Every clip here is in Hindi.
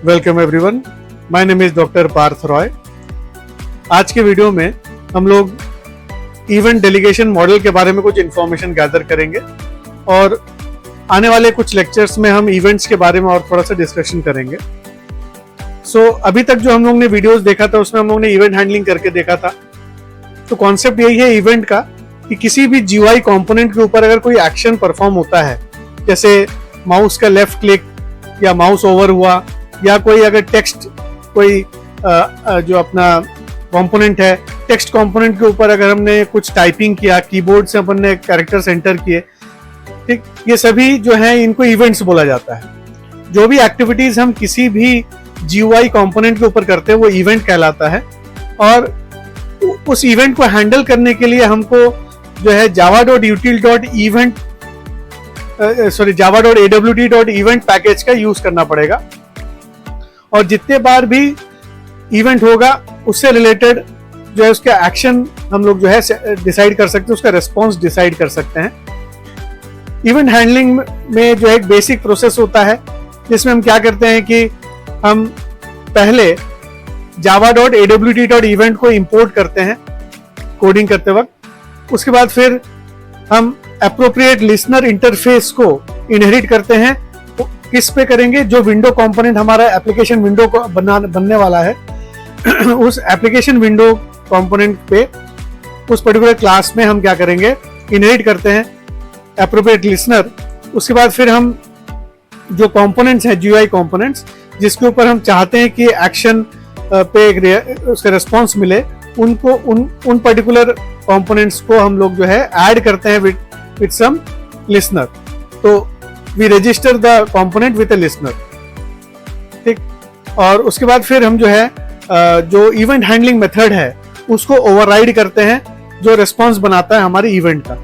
Welcome everyone, my name is doctor Parth Roy. आज के वीडियो में हम लोग इवेंट डेलीगेशन मॉडल के बारे में कुछ इन्फॉर्मेशन गैदर करेंगे और आने वाले कुछ लेक्चर्स में हम इवेंट्स के बारे में और थोड़ा सा डिस्कशन करेंगे। अभी तक जो हम लोग ने वीडियोस देखा था उसमें हम लोग ने इवेंट हैंडलिंग करके देखा था। तो कॉन्सेप्ट यही है इवेंट का कि किसी भी जीयूआई कंपोनेंट के ऊपर अगर कोई एक्शन परफॉर्म होता है, जैसे माउस का लेफ्ट क्लिक या माउस ओवर हुआ, या कोई अगर टेक्स्ट कोई जो अपना कंपोनेंट है, टेक्स्ट कंपोनेंट के ऊपर अगर हमने कुछ टाइपिंग किया, कीबोर्ड से अपन ने कैरेक्टर्स एंटर किए, ठीक, ये सभी जो है इनको इवेंट्स बोला जाता है। जो भी एक्टिविटीज हम किसी भी जीयूआई कंपोनेंट के ऊपर करते हैं वो इवेंट कहलाता है। और उस इवेंट को हैंडल करने के लिए हमको जो है java.awt.event पैकेज का यूज करना पड़ेगा। और जितने बार भी इवेंट होगा उससे रिलेटेड जो है उसका एक्शन हम लोग जो है डिसाइड कर सकते हैं, उसका रिस्पॉन्स डिसाइड कर सकते हैं। इवेंट हैंडलिंग में जो एक बेसिक प्रोसेस होता है जिसमें हम क्या करते हैं कि हम पहले java.awt.event को इंपोर्ट करते हैं कोडिंग करते वक्त। उसके बाद फिर हम एप्रोप्रिएट लिसनर इंटरफेस को इनहेरिट करते हैं। किस पे करेंगे? जो विंडो कंपोनेंट हमारा एप्लीकेशन विंडो को बनने वाला है उस एप्लीकेशन विंडो कंपोनेंट पे उस पर्टिकुलर क्लास में हम क्या करेंगे? इनहेरिट करते हैं एप्रोप्रिएट लिसनर। उसके बाद फिर हम जो कंपोनेंट्स हैं जीयूआई कंपोनेंट्स जिसके ऊपर हम चाहते हैं कि एक्शन पे उसका रिस्पॉन्स मिले, उनको उन पर्टिकुलर कंपोनेंट्स को हम लोग जो है ऐड करते हैं विद सम लिसनर। तो we register the component with a listener, ठीक। और उसके बाद फिर हम जो है जो इवेंट हैंडलिंग मेथड है उसको ओवरराइड करते हैं जो रिस्पॉन्स बनाता है हमारे इवेंट का।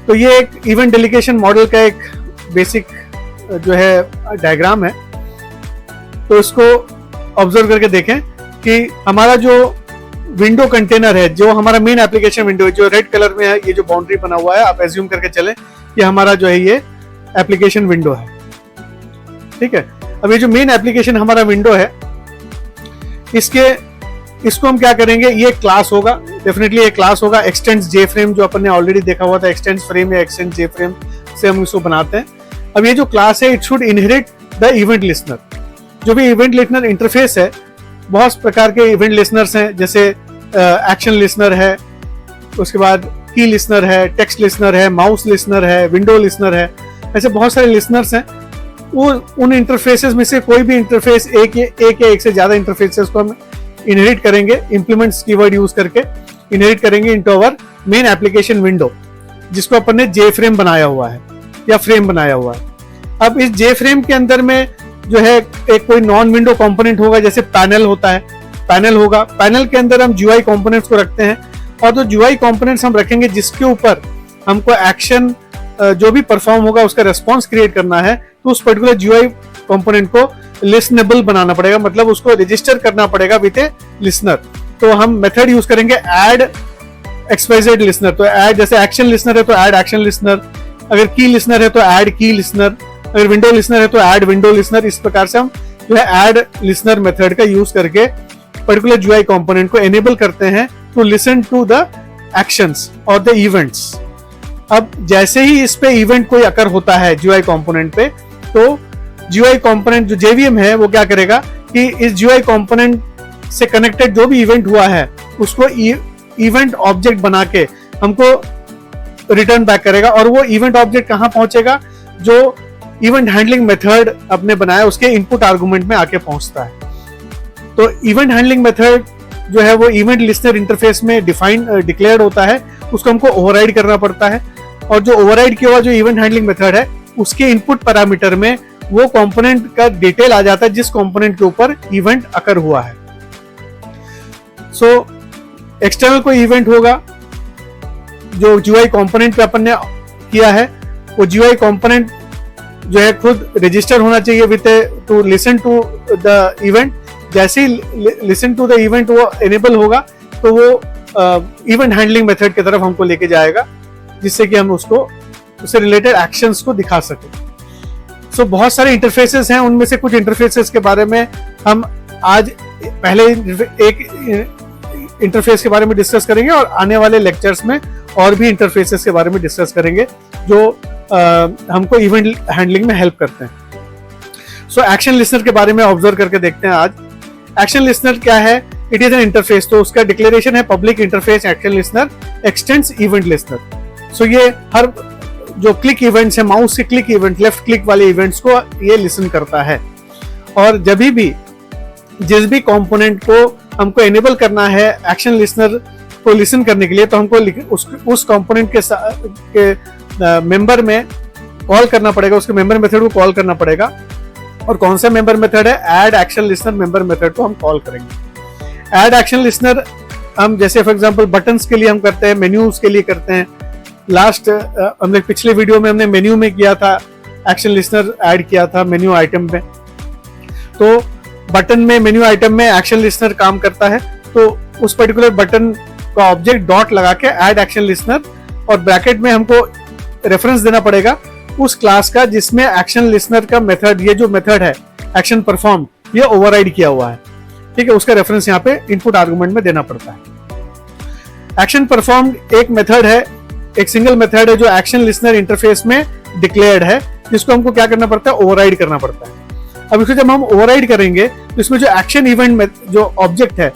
तो ये एक इवेंट डेलीगेशन मॉडल का एक बेसिक जो है डायग्राम है। तो इसको ऑब्जर्व करके देखें कि हमारा जो विंडो कंटेनर है, जो हमारा मेन एप्लीकेशन विंडो है, जो रेड कलर में है, ये जो बाउंड्री बना हुआ है, आप एज्यूम करके चलें कि हमारा जो है ये एप्लीकेशन विंडो है, ठीक है। अब ये जो मेन एप्लीकेशन हमारा विंडो है इसको हम क्या करेंगे? ये क्लास होगा, डेफिनेटली एक क्लास होगा। एक्सटेंड्स जे फ्रेम जो अपन ने ऑलरेडी देखा हुआ था, एक्सटेंड्स फ्रेम या एक्सटेंड जे फ्रेम से हम इसको बनाते हैं। अब ये जो क्लास है it should inherit the event listener. जो भी इवेंट लिसनर इंटरफेस है, बहुत प्रकार के इवेंट लिसनर्स हैं, जैसे एक्शन लिसनर है, उसके बाद की लिसनर है, टेक्स्ट लिसनर है, माउस लिसनर है, विंडो लिसनर है, ऐसे बहुत सारे लिसनर्स हैं। वो उन इंटरफेसेस में से कोई भी इंटरफेस एक या एक से ज्यादा इंटरफेसेस को हम इनहेरिट करेंगे, इंप्लीमेंट्स कीवर्ड यूज करके इनहेरिट करेंगे into our main application window, जिसको अपन ने जे फ्रेम बनाया हुआ है या फ्रेम बनाया हुआ है। अब इस जे फ्रेम के अंदर में जो है एक कोई नॉन विंडो कंपोनेंट होगा, जैसे पैनल होता है, पैनल होगा। पैनल के अंदर हम जीयूआई कंपोनेंट्स को रखते हैं और जो जीयूआई कंपोनेंट्स हम रखेंगे जिसके ऊपर हमको एक्शन जो भी परफॉर्म होगा उसका रिस्पॉन्स क्रिएट करना है, तो उस पर्टिकुलर जीयूआई कंपोनेंट को लिसनेबल बनाना पड़ेगा, मतलब उसको रजिस्टर करना पड़ेगा विद ए लिसनर। तो हम मेथड यूज करेंगे ऐड एक्सवाइजेड लिसनर। तो ऐड, जैसे एक्शन लिसनर है तो ऐड एक्शन लिसनर, अगर की लिसनर है तो ऐड की लिसनर, अगर विंडो लिसनर है तो ऐड विंडो लिसनर। इस प्रकार से हम जो है ऐड लिसनर मेथड का यूज करके पर्टिकुलर जीयूआई कंपोनेंट को एनेबल करते हैं to listen to the actions और द इवेंट्स। अब जैसे ही इस पे इवेंट कोई अकर होता है जीयूआई कंपोनेंट पे, तो जीयूआई कंपोनेंट जो जेवीएम है वो क्या करेगा कि इस जीयूआई कंपोनेंट से कनेक्टेड जो भी इवेंट हुआ है उसको इवेंट ऑब्जेक्ट बना के हमको रिटर्न बैक करेगा। और वो इवेंट ऑब्जेक्ट कहां पहुंचेगा? जो इवेंट हैंडलिंग मेथड अपने बनाया उसके इनपुट आर्गुमेंट में आके पहुंचता है। तो इवेंट हैंडलिंग मेथड जो है वो इवेंट लिसनर इंटरफेस में डिक्लेयर्ड होता है, उसको हमको ओवरराइड करना पड़ता है। और जो ओवरराइड किया हुआ जो इवेंट हैंडलिंग मेथड है उसके इनपुट पैरामीटर में वो कंपोनेंट का डिटेल आ जाता है जिस कंपोनेंट के ऊपर इवेंट अकर हुआ है। एक्सटर्नल कोई इवेंट होगा जो जीयूआई कंपोनेंट पे अपन ने किया है, वो जीयूआई कंपोनेंट जो है खुद रजिस्टर होना चाहिए with to listen to the event. जैसे ही लिसन टू द इवेंट वो एनेबल होगा तो वो इवेंट हैंडलिंग मेथड की तरफ हमको लेके जाएगा, जिससे कि हम उससे रिलेटेड एक्शंस को दिखा सके। सो बहुत सारे इंटरफेसेस हैं, उनमें से कुछ इंटरफेसेस के बारे में हम आज पहले एक इंटरफेस के बारे में डिस्कस करेंगे और आने वाले लेक्चर्स में और भी इंटरफेसेस के बारे में डिस्कस करेंगे जो हमको इवेंट हैंडलिंग में हेल्प करते हैं। सो एक्शन लिस्नर के बारे में ऑब्जर्व करके देखते हैं आज। एक्शन लिस्नर क्या है? It is an interface. तो उसका डिक्लेरेशन है public interface action listener extends event listener. So ये हर जो क्लिक इवेंट्स है, माउस से क्लिक इवेंट, लेफ्ट क्लिक वाले इवेंट्स को ये लिसन करता है। और जब भी जिस भी कंपोनेंट को हमको एनेबल करना है एक्शन लिस्नर को लिसन करने के लिए, तो हमको उस कंपोनेंट के मेंबर में कॉल करना पड़ेगा, उसके मेंबर मेथड को कॉल करना पड़ेगा। और कौन सा मेंबर मेथड है? Add action listener member method को हम कॉल करेंगे। ऐड एक्शन लिस्नर हम जैसे फॉर एग्जांपल बटन्स के लिए हम करते हैं, मेन्यूज के लिए करते हैं। लास्ट हमने पिछले वीडियो में हमने मेन्यू में किया था, एक्शन लिस्नर ऐड किया था मेन्यू आइटम में। तो बटन में, मेन्यू आइटम में एक्शन लिस्नर काम करता है। तो उस पर्टिकुलर बटन का ऑब्जेक्ट डॉट लगा के ऐड एक्शन लिस्नर, और ब्रैकेट में हमको रेफरेंस देना पड़ेगा उस क्लास का जिसमें एक्शन लिस्नर का मेथड, ये जो मेथड है एक्शन परफॉर्म, ये ओवरराइड किया हुआ है। ठीक है, उसका रेफरेंस यहाँ पे इनपुट आर्गुमेंट में देना पड़ता है। एक्शन परफॉर्म एक मेथड है, एक सिंगल मेथड है जो एक्शन लिस्नर इंटरफेस में डिक्लेयर्ड है, जिसको हमको क्या करना पड़ता है? ओवरराइड करना पड़ता है। अब इसको जब हम ओवरराइड करेंगे तो इसमें जो एक्शन इवेंट में जो ऑब्जेक्ट है,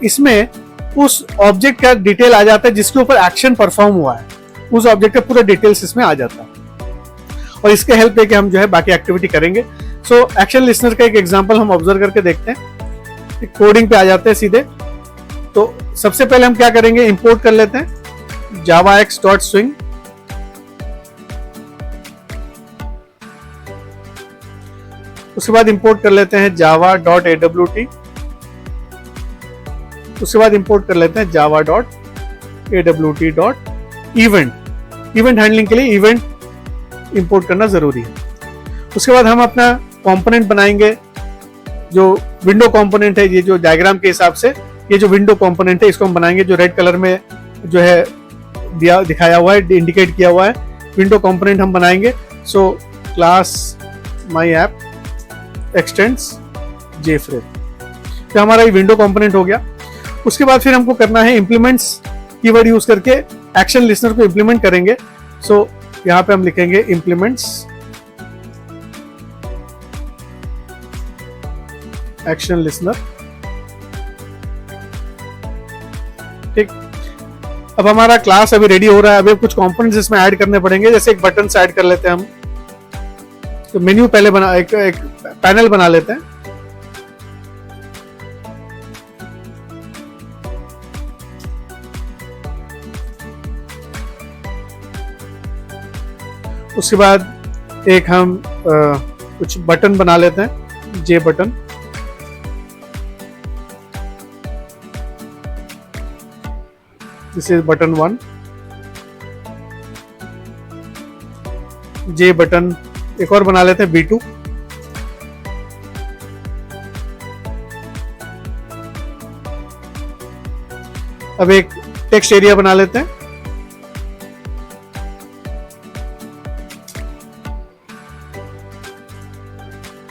इसमें उस ऑब्जेक्ट का डिटेल आ जाता है जिसके ऊपर एक्शन परफॉर्म हुआ है, उस ऑब्जेक्ट का पूरा डिटेल्स इसमें आ जाता है। और इसके हेल्प लेके हम जो है बाकी एक्टिविटी करेंगे। सो एक्शन लिस्नर का एक एग्जांपल हम ऑब्जर्व करके देखते हैं। कोडिंग पे आ जाते हैं सीधे। तो सबसे पहले हम क्या करेंगे? इंपोर्ट कर लेते हैं javax.swing। उसके बाद इंपोर्ट कर लेते हैं java.awt। उसके बाद इंपोर्ट कर लेते हैं java.awt.event। इवेंट हैंडलिंग के लिए इवेंट इंपोर्ट करना जरूरी है। उसके बाद हम अपना कंपोनेंट बनाएंगे, जो विंडो कंपोनेंट है। ये जो डायग्राम के हिसाब से ये जो विंडो कंपोनेंट है, इसको हम बनाएंगे, जो रेड कलर में जो है दिखाया हुआ है, इंडिकेट किया हुआ है, विंडो कंपोनेंट हम बनाएंगे। So class my app extends JFrame, तो हमारा ये विंडो कंपोनेंट हो गया। उसके बाद फिर हमको करना है इंप्लीमेंट्स कीवर्ड यूज करके एक्शन लिस्नर को इंप्लीमेंट करेंगे। सो यहां पे हम लिखेंगे इंप्लीमेंट्स एक्शन लिस्नर। ठीक, अब हमारा क्लास अभी रेडी हो रहा है। अभी कुछ कंपोनेंट्स इसमें ऐड करने पड़ेंगे, जैसे एक बटन ऐड कर लेते हैं हम। तो मेन्यू पहले बना, एक पैनल बना लेते हैं। उसके बाद एक हम कुछ बटन बना लेते हैं, J button. This is button 1। J button एक और बना लेते हैं, B2। अब एक टेक्स्ट एरिया बना लेते हैं।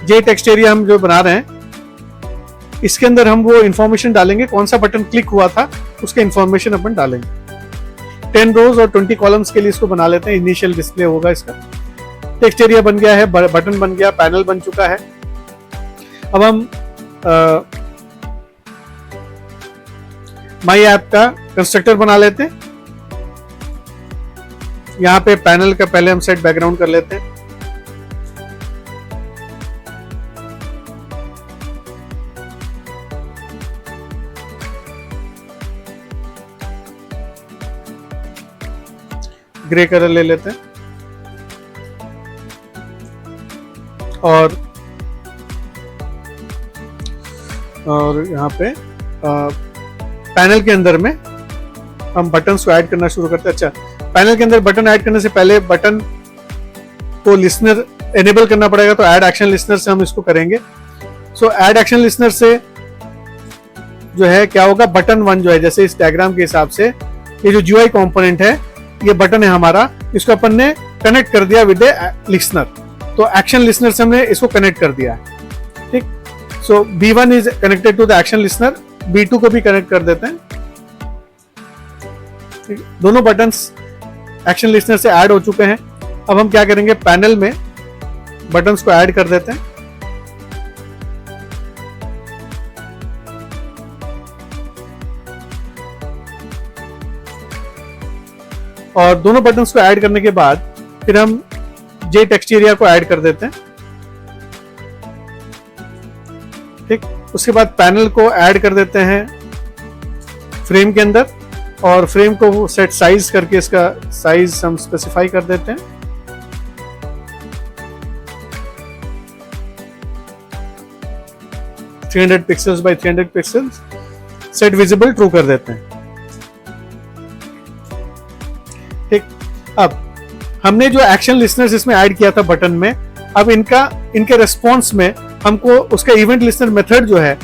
जे टेक्स्ट एरिया हम जो बना रहे हैं, इसके अंदर हम वो इंफॉर्मेशन डालेंगे, कौन सा बटन क्लिक हुआ था उसके इंफॉर्मेशन अपन डालेंगे। 10 रोज और 20 कॉलम्स के लिए इसको बना लेते हैं। इनिशियल डिस्प्ले होगा इसका। टेक्स्ट एरिया बन गया है, बटन बन गया, पैनल बन चुका है। अब हम माई ऐप का कंस्ट्रक्टर बना लेते हैं। यहाँ पे पैनल का पहले हम सेट बैकग्राउंड कर लेते हैं। ग्रे कलर ले लेते हैं और यहाँ पे पैनल के अंदर में हम बटन्स को ऐड करना शुरू करते हैं। अच्छा, पैनल के अंदर बटन ऐड करने से पहले बटन को लिसनर एनेबल करना पड़ेगा, तो ऐड एक्शन लिसनर से हम इसको करेंगे। सो ऐड एक्शन लिसनर से जो है क्या होगा, बटन 1 जो है, जैसे इस डायग्राम के हिसाब से ये जो GUI कंपोनेंट है, ये बटन है हमारा, इसको अपन ने कनेक्ट कर दिया विद द लिसनर। तो एक्शन लिसनर से हमने इसको कनेक्ट कर दिया है, ठीक। So B1 is connected to the action listener, B2 को भी कनेक्ट कर देते हैं, ठीक। दोनों बटन्स एक्शन लिसनर से ऐड हो चुके हैं। अब हम क्या करेंगे, पैनल में बटन्स को ऐड कर देते हैं। और दोनों बटन्स को ऐड करने के बाद फिर हम जे टेक्स्ट एरिया को ऐड कर देते हैं, ठीक। उसके बाद पैनल को ऐड कर देते हैं फ्रेम के अंदर, और फ्रेम को सेट साइज करके इसका साइज हम स्पेसिफाई कर देते हैं। (300 pixels by 300 pixels) set visible true कर देते हैं, ठीक। अब हमने जो एक्शन लिसनर्स इसमें ऐड किया था बटन में, अब इनके रिस्पॉन्स में हमको उसका इवेंट लिसनर मेथड जो है,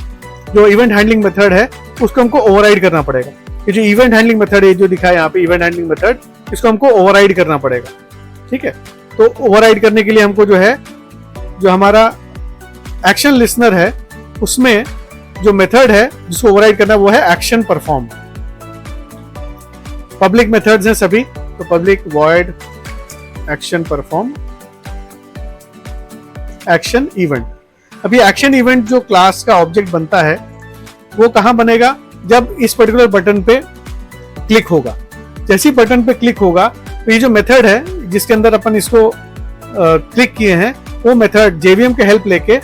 जो इवेंट हैंडलिंग मेथड है, उसको हमको ओवरराइड करना पड़ेगा। ये जो इवेंट हैंडलिंग मेथड है, जो दिखा है यहाँ पे इवेंट हैंडलिंग मेथड, इसको हमको ओवरराइड करना पड़ेगा, ठीक है। तो ओवरराइड करने के लिए हमको जो है, जो हमारा एक्शन लिसनर है उसमें जो मेथड है जिसको ओवरराइड करना है वो है एक्शन परफॉर्म। पब्लिक मेथड्स हैं सभी, तो public void action perform action event. अभी एक्शन इवेंट जो क्लास का ऑब्जेक्ट बनता है वो कहां बनेगा, जब इस पर्टिकुलर बटन पे क्लिक होगा। जैसे ही बटन पे क्लिक होगा तो ये जो मेथड है जिसके अंदर अपन इसको क्लिक किए हैं, वो मेथड जेवीएम के हेल्प लेके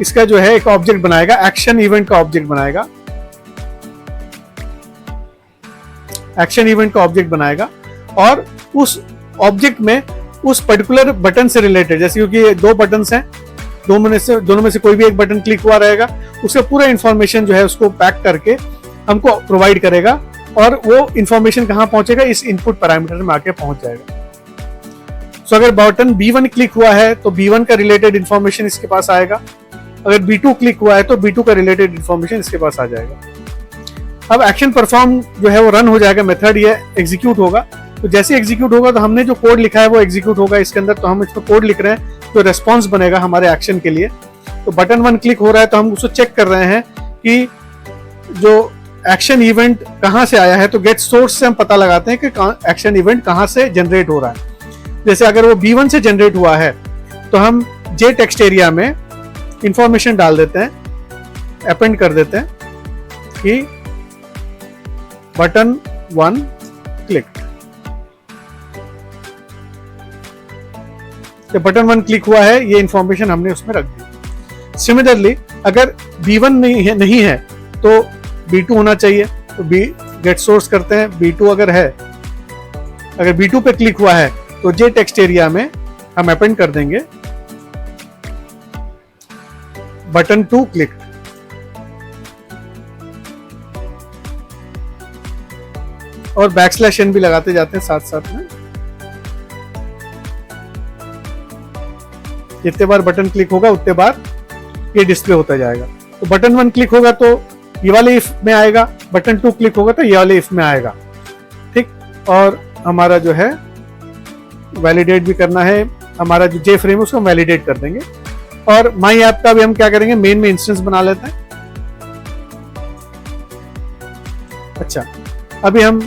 इसका जो है एक ऑब्जेक्ट बनाएगा, एक्शन इवेंट का ऑब्जेक्ट बनाएगा, एक्शन इवेंट का ऑब्जेक्ट बनाएगा। और उस ऑब्जेक्ट में उस पर्टिकुलर बटन से रिलेटेड, जैसे क्योंकि दो बटन्स हैं, दोनों में से कोई भी एक बटन क्लिक हुआ रहेगा, उसका पूरा इंफॉर्मेशन जो है उसको पैक करके हमको प्रोवाइड करेगा, और वो इंफॉर्मेशन कहां पहुंचेगा, इस इनपुट पैरामीटर में आके पहुंच जाएगा। सो अगर बटन B1 क्लिक हुआ है तो B1 का रिलेटेड इंफॉर्मेशन इसके पास आएगा, अगर B2 क्लिक हुआ है तो B2 का रिलेटेड इंफॉर्मेशन इसके पास आ जाएगा। अब एक्शन परफॉर्म जो है वो रन हो जाएगा, मेथड ये एग्जीक्यूट होगा। तो जैसे एग्जीक्यूट होगा तो हमने जो कोड लिखा है वो एग्जीक्यूट होगा इसके अंदर। तो हम इसमें कोड लिख रहे हैं तो रेस्पॉन्स बनेगा हमारे एक्शन के लिए। तो बटन 1 क्लिक हो रहा है तो हम उसको चेक कर रहे हैं कि जो एक्शन इवेंट कहां से आया है। तो गेट सोर्स से हम पता लगाते हैं कि एक्शन इवेंट कहां से जनरेट हो रहा है। जैसे अगर वो B1 से जनरेट हुआ है तो हम जे टेक्स्ट एरिया में इंफॉर्मेशन डाल देते हैं, अपेंड कर देते हैं कि बटन 1 क्लिक। जब बटन 1 क्लिक हुआ है ये इंफॉर्मेशन हमने उसमें रख दी। सिमिलरली अगर B1 नहीं है तो B2 होना चाहिए। तो गेट सोर्स करते हैं, B2 अगर है, अगर B2 पे क्लिक हुआ है तो जे टेक्स्ट एरिया में हम अपेंड कर देंगे बटन 2 क्लिक। और बैकस्लैश n भी लगाते जाते हैं साथ साथ में। जितने बार बटन क्लिक होगा उतने बार ये डिस्प्ले होता जाएगा। तो बटन 1 क्लिक होगा तो ये वाले इफ में आएगा, बटन 2 क्लिक होगा तो ये वाले इफ में आएगा, ठीक। और हमारा जो है वैलिडेट भी करना है, हमारा जो जे फ्रेम है उसको वैलिडेट कर देंगे। और माई ऐप का भी हम क्या करेंगे, मेन में इंस्टेंस बना लेते हैं। अच्छा, अभी हम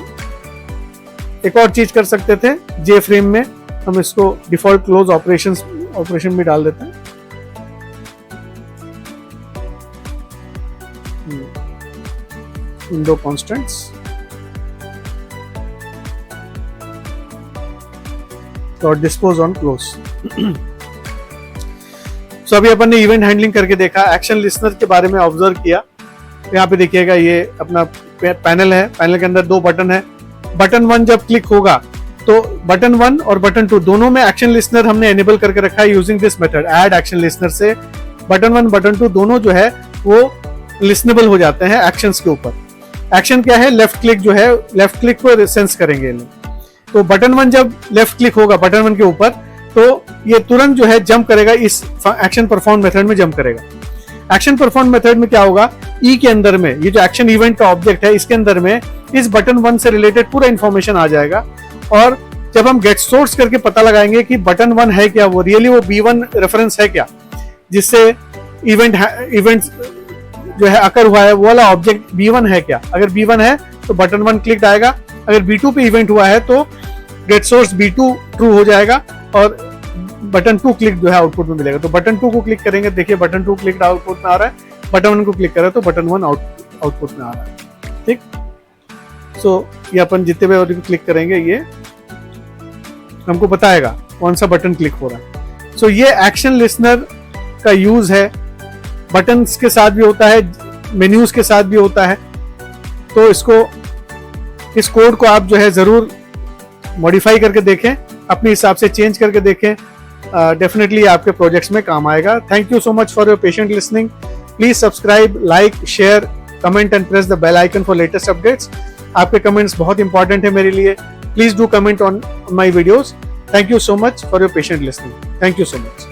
एक और चीज कर सकते थे, जे फ्रेम में हम इसको डिफॉल्ट क्लोज ऑपरेशन भी डाल देते हैं। विंडो कॉन्स्टेंट्स और डिस्पोज ऑन क्लोज। सो अभी अपन ने इवेंट हैंडलिंग करके देखा, एक्शन लिसनर के बारे में ऑब्जर्व किया। यहाँ पे देखिएगा ये अपना पैनल है, पैनल के अंदर 2 बटन है। बटन 1 जब क्लिक होगा तो बटन 1 और बटन 2 दोनों में एक्शन लिसनर हमने एनेबल करके रखा है using this method add action listener से। बटन 1 बटन 2 दोनों जो है वो लिसनेबल हो जाते हैं एक्शंस के ऊपर। एक्शन क्या है, लेफ्ट क्लिक जो है, लेफ्ट क्लिक को सेंस करेंगे। तो बटन 1 जब लेफ्ट क्लिक होगा बटन 1 के ऊपर तो ये तुरंत जो है जंप करेगा, इस एक्शन परफॉर्म मेथड में जंप करेगा। एक्शन परफॉर्म मेथड में क्या होगा, ई के अंदर में ये जो एक्शन इवेंट का ऑब्जेक्ट है इसके अंदर में इस बटन 1 से रिलेटेड पूरा इंफॉर्मेशन आ जाएगा। और जब हम गेट सोर्स करके पता लगाएंगे कि बटन 1 है क्या, वो रियली वो B1 रेफरेंस है क्या, जिससे इवेंट जो है अकर हुआ है वो वाला ऑब्जेक्ट B1 है क्या। अगर B1 है तो बटन 1 क्लिक आएगा, अगर B2 पे इवेंट हुआ है तो गेट सोर्स B2 ट्रू हो जाएगा और बटन 2 क्लिक जो है आउटपुट में मिलेगा। तो बटन 2 को क्लिक करेंगे, देखिए बटन 2 क्लिक आउटपुट में आ रहा है, बटन 1 को क्लिक करें तो बटन 1 आउटपुट में आ रहा है। ठीक, सो ये अपन जितने भी क्लिक करेंगे ये हमको बताएगा कौन सा बटन क्लिक हो रहा है। सो ये एक्शन लिसनर का यूज है, बटन्स के साथ भी होता है, मेन्यूज के साथ भी होता है। तो इस कोड को आप जो है जरूर मॉडिफाई करके देखें, अपने हिसाब से चेंज करके देखें, डेफिनेटली आपके प्रोजेक्ट्स में काम आएगा। Thank you so much for your patient listening. Please subscribe, like, share, comment and press the bell icon for latest updates. आपके कमेंट्स बहुत इंपॉर्टेंट है मेरे लिए। Please do comment on my videos. Thank you so much for your patient listening. Thank you so much.